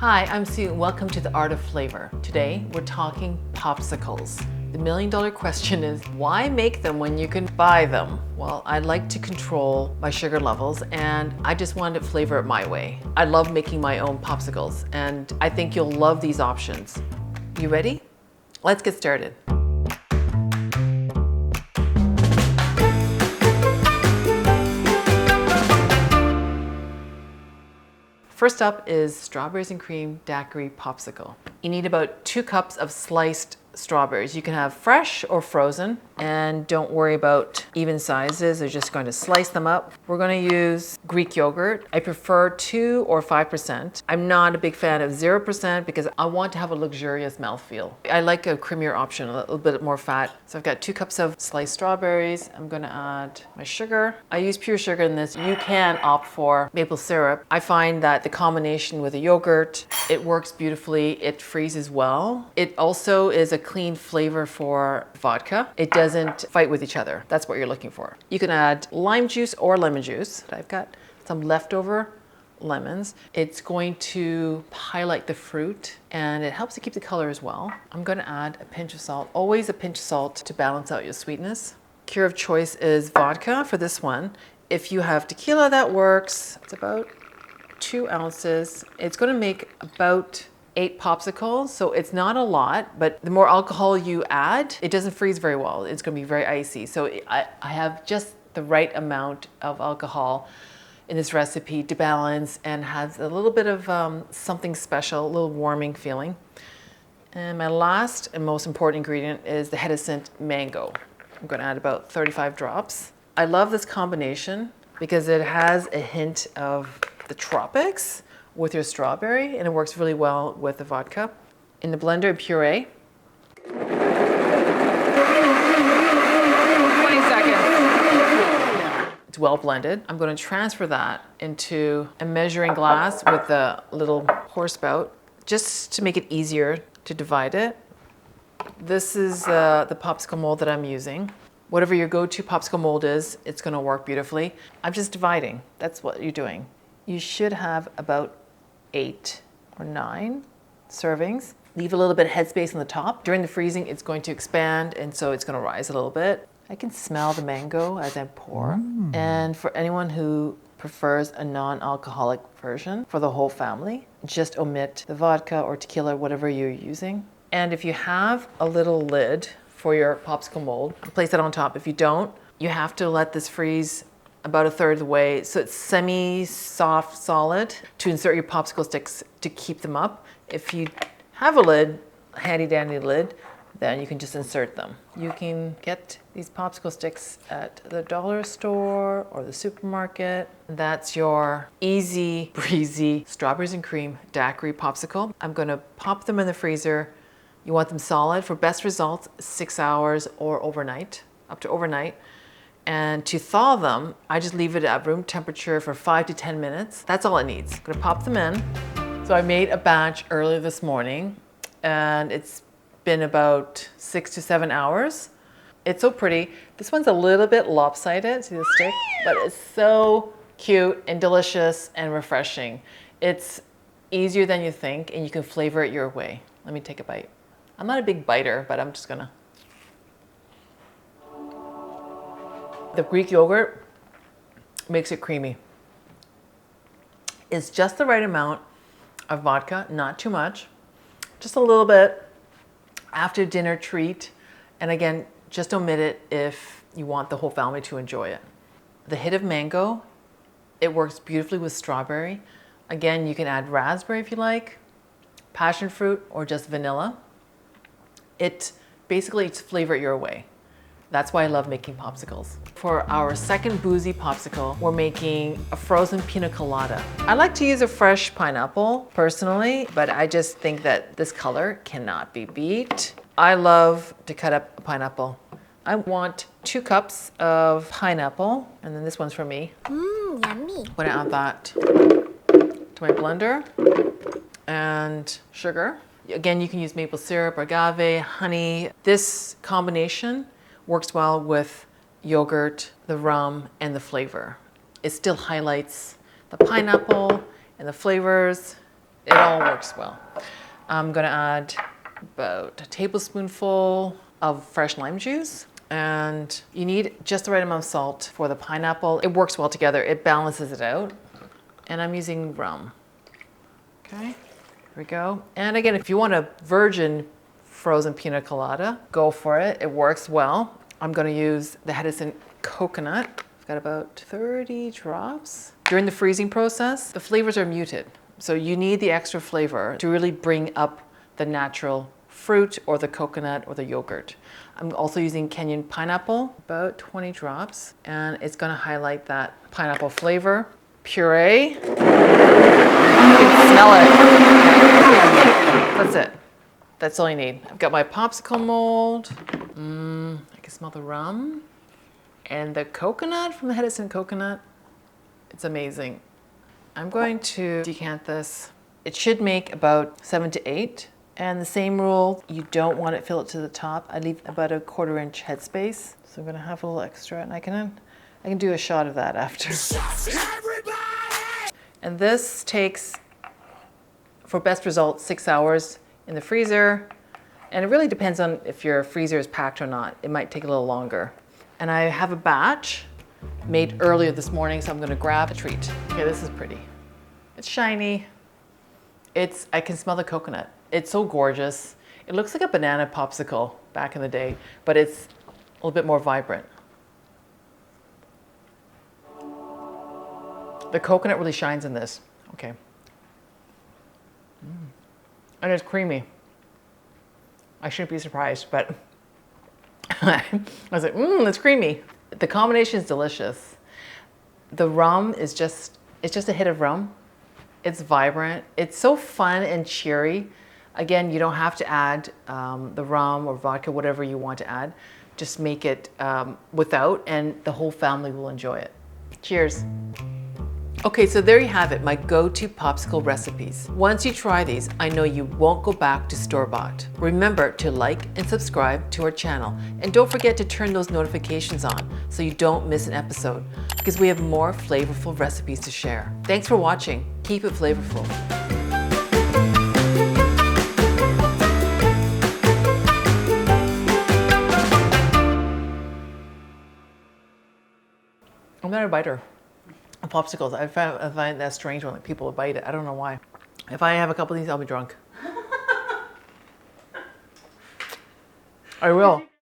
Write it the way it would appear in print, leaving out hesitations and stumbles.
Hi, I'm Sue and welcome to The Art of Flavor. Today we're talking popsicles. The million-dollar question is, why make them when you can buy them? Well, I like to control my sugar levels and I just wanted to flavor it my way. I love making my own popsicles and I think you'll love these options. You ready? Let's get started. First up is strawberries and cream daiquiri popsicle. You need about 2 cups of sliced strawberries. You can have fresh or frozen, and don't worry about even sizes. They're just going to slice them up. We're going to use Greek yogurt. I prefer 2 or 5%. I'm not a big fan of 0% because I want to have a luxurious mouthfeel. I like a creamier option, a little bit more fat. So I've got 2 cups of sliced strawberries. I'm going to add my sugar. I use pure sugar in this. You can opt for maple syrup. I find that the combination with a yogurt, it works beautifully. It freezes well. It also is a clean flavor for vodka. It doesn't fight with each other. That's what you're looking for. You can add lime juice or lemon juice. I've got some leftover lemons. It's going to highlight the fruit and it helps to keep the color as well. I'm going to add a pinch of salt, always a pinch of salt to balance out your sweetness. Cure of choice is vodka for this one. If you have tequila, that works. It's about 2 ounces. It's going to make about 8 popsicles, so it's not a lot, but the more alcohol you add, it doesn't freeze very well. It's going to be very icy. So I have just the right amount of alcohol in this recipe to balance and has a little bit of something special, a little warming feeling. And my last and most important ingredient is the hyacinth mango. I'm going to add about 35 drops. I love this combination because it has a hint of the tropics with your strawberry, and it works really well with the vodka. In the blender, puree. 20 seconds. It's well blended. I'm going to transfer that into a measuring glass with a little pour spout, just to make it easier to divide it. This is the popsicle mold that I'm using. Whatever your go-to popsicle mold is, it's going to work beautifully. I'm just dividing. That's what you're doing. You should have about 8 or 9 servings. Leave a little bit of headspace on the top. During the freezing, it's going to expand, and so it's going to rise a little bit. I can smell the mango as I pour. And for anyone who prefers a non-alcoholic version for the whole family, just omit the vodka or tequila, whatever you're using. And if you have a little lid for your popsicle mold, place it on top. If you don't, you have to let this freeze about 1/3 of the way, so it's semi-soft solid to insert your popsicle sticks to keep them up. If you have a lid, a handy dandy lid, then you can just insert them. You can get these popsicle sticks at the dollar store or the supermarket. That's your easy breezy strawberries and cream daiquiri popsicle. I'm going to pop them in the freezer. You want them solid. For best results, 6 hours or overnight, up to overnight. And to thaw them, I just leave it at room temperature for 5 to 10 minutes. That's all it needs. I'm gonna pop them in. So I made a batch earlier this morning and it's been about 6 to 7 hours. It's so pretty. This one's a little bit lopsided, see the stick? But it's so cute and delicious and refreshing. It's easier than you think and you can flavor it your way. Let me take a bite. I'm not a big biter, but I'm just gonna. The Greek yogurt makes it creamy. It's just the right amount of vodka, not too much. Just a little bit after dinner treat. And again, just omit it if you want the whole family to enjoy it. The hit of mango, it works beautifully with strawberry. Again, you can add raspberry if you like, passion fruit, or just vanilla. It's flavor it your way. That's why I love making popsicles. For our second boozy popsicle, we're making a frozen pina colada. I like to use a fresh pineapple personally, but I just think that this color cannot be beat. I love to cut up a pineapple. I want 2 cups of pineapple, and then this one's for me. Yummy. I'm gonna add that to my blender and sugar. Again, you can use maple syrup, agave, honey. This combination works well with yogurt, the rum, and the flavor. It still highlights the pineapple and the flavors. It all works well. I'm gonna add about a tablespoonful of fresh lime juice. And you need just the right amount of salt for the pineapple. It works well together. It balances it out. And I'm using rum. Okay, here we go. And again, if you want a virgin frozen pina colada, go for it. It works well. I'm gonna use the Hedison coconut. I've got about 30 drops. During the freezing process, the flavors are muted. So you need the extra flavor to really bring up the natural fruit or the coconut or the yogurt. I'm also using Kenyan pineapple, about 20 drops, and it's gonna highlight that pineapple flavor. Puree, you can smell it. That's it. That's all you need. I've got my popsicle mold. I can smell the rum and the coconut from the Hedison coconut. It's amazing. I'm going to decant this. It should make about 7 to 8. And the same rule, you don't want it filled to the top. I leave about a 1/4 inch headspace. So I'm gonna have a little extra, and I can do a shot of that after. And this takes, for best results, 6 hours in the freezer. And it really depends on if your freezer is packed or not. It might take a little longer. And I have a batch made earlier this morning, so I'm gonna grab a treat. Okay, this is pretty. It's shiny. I can smell the coconut. It's so gorgeous. It looks like a banana popsicle back in the day, but it's a little bit more vibrant. The coconut really shines in this. Okay. And it's creamy. I shouldn't be surprised, but I was like, it's creamy. The combination is delicious. The rum is it's just a hit of rum. It's vibrant. It's so fun and cheery. Again, you don't have to add the rum or vodka, whatever you want to add. Just make it without, and the whole family will enjoy it. Cheers. Okay, so there you have it, my go-to popsicle recipes. Once you try these, I know you won't go back to store-bought. Remember to like and subscribe to our channel. And don't forget to turn those notifications on so you don't miss an episode, because we have more flavorful recipes to share. Thanks for watching. Keep it flavorful. I'm not a biter of popsicles. I find that strange when people would bite it. I don't know why. If I have a couple of these, I'll be drunk. I will.